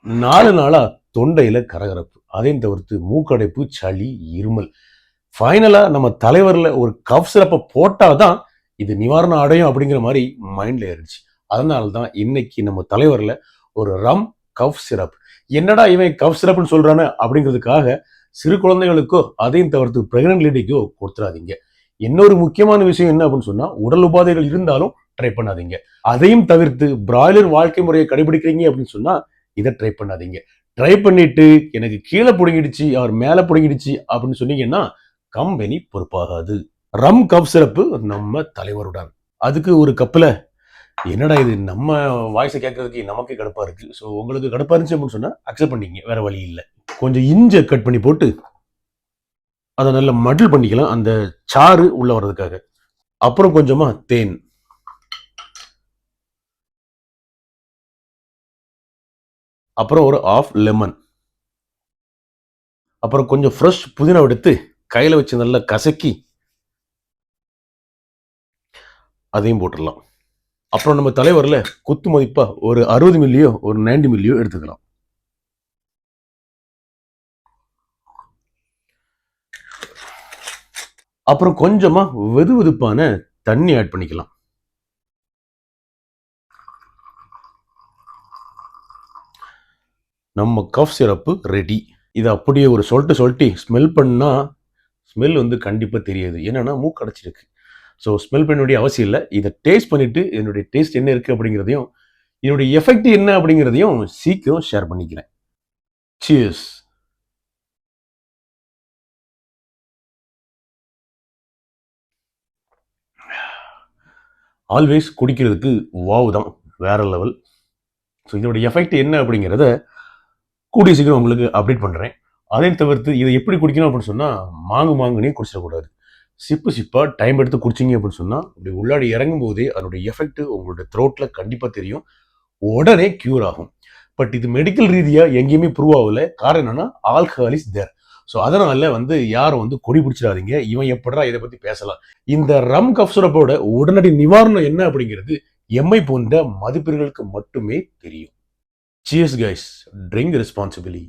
4 நாளா தொண்டையில கரகரப்பு, அதையும் தவிர்த்து மூக்கடைப்பு, சளி, இருமல். ஃபைனலா நம்ம தலைவர்ல ஒரு கஃப் சிரப்பை போட்டாதான் இது நிவாரணம் அடையும் அப்படிங்கிற மாதிரி மைண்ட்ல ஏறிடுச்சு. அதனால தான் இன்னைக்கு நம்ம தலைவர்ல ஒரு ரம் கஃப் சிரப். என்னடா இவன் கஃப் சிரப்னு சொல்றானே அப்படிங்கிறதுக்காக சிறு குழந்தைகளுக்கோ அதையும் தவிர்த்து பிரெக்னன்ட் லேடிக்கோ கொடுத்துடாதீங்க. இன்னொரு முக்கியமான விஷயம் என்ன அப்படின்னு சொன்னா, உடல் உபாதைகள் இருந்தாலும் ட்ரை பண்ணாதீங்க. அதையும் தவிர்த்து பிராய்லர் வாழ்க்கை முறையை கடைபிடிக்கிறீங்க அப்படின்னு சொன்னா இதை ட்ரை பண்ணாதீங்க. ட்ரை பண்ணிட்டு எனக்கு கீழே புடுங்கிடுச்சு அவர் மேல புடுங்கிடுச்சு அப்படின்னு சொன்னீங்கன்னா கம்பெனி பொறுப்பாகாது. ரம் கப் சிறப்பு நம்ம தலைவருடன். அதுக்கு ஒரு கப்புல என்னடா இது நம்ம வாய்ஸை கேட்கறதுக்கு நமக்கே கடுப்பா இருக்கு. ஸோ உங்களுக்கு கடுப்பா இருந்துச்சு அப்படின்னு சொன்னா அக்செப்ட் பண்ணிங்க, வேற வழி இல்லை. கொஞ்சம் இஞ்சை கட் பண்ணி போட்டு அதை நல்லா மடில் பண்ணிக்கலாம், அந்த சாறு உள்ள வர்றதுக்காக. அப்புறம் கொஞ்சமா தேன், அப்புறம் ஒரு ஆஃப் லெமன், அப்புறம் கொஞ்சம் ஃப்ரெஷ் புதினா எடுத்து கையில வச்சு நல்லா கசக்கி அதையும் போட்டுடலாம். அப்புறம் நம்ம தலைவர்ல குத்து மதிப்பா ஒரு 60 மில்லியோ ஒரு 90 மில்லியோ எடுத்துக்கலாம். அப்புறம் கொஞ்சமா வெது வெதுப்பான தண்ணி ஆட் பண்ணிக்கலாம். நம்ம கஃப் சிரப்பு ரெடி. இதை அப்படியே ஒரு சொல்லிட்டு ஸ்மெல் பண்ணா ஸ்மெல் வந்து கண்டிப்பா தெரியாது. என்னன்னா மூக்கு அடைச்சிருக்கு. ஸோ ஸ்மெல் பண்ண வேண்டிய அவசியம் இல்லை. இதை டேஸ்ட் பண்ணிட்டு என்னுடைய டேஸ்ட் என்ன இருக்கு அப்படிங்கிறதையும் என்னுடைய எஃபெக்ட் என்ன அப்படிங்கிறதையும் சீக்கிரம் ஷேர் பண்ணிக்கிறேன். சியர்ஸ். ஆல்வேஸ் குடிக்கிறதுக்கு வாவ் தான், வேற லெவல். ஸோ இதோட எஃபெக்ட் என்ன அப்படிங்கிறத கூடிய சீக்கிரம் உங்களுக்கு அப்டேட் பண்ணுறேன். அதையும் தவிர்த்து இதை எப்படி குடிக்கணும் அப்படின்னு சொன்னால் மாங்குனே குடிச்சிடக்கூடாது. சிப்பாக டைம் எடுத்து குடிச்சிங்க அப்படின்னு சொன்னால் அப்படி உள்ளாடி இறங்கும் போதே அதனுடைய எஃபெக்ட் உங்களுடைய த்ரோட்டில் கண்டிப்பாக தெரியும், உடனே க்யூர் ஆகும். பட் இது மெடிக்கல் ரீதியாக எங்கேயுமே ப்ரூவ் ஆகல. காரணம் என்னன்னா ஆல்கஹால் இஸ் தேர். ஸோ அதனால யாரும் கொடி பிடிச்சிடாதீங்க. இவன் எப்படா இதை பற்றி பேசலாம். இந்த ரம் கஃப் சிரப்போட உடனடி நிவாரணம் என்ன அப்படிங்கிறது எம்ஐ போன்ற மதிப்பீடுகளுக்கு மட்டுமே தெரியும். Cheers guys, drink responsibly.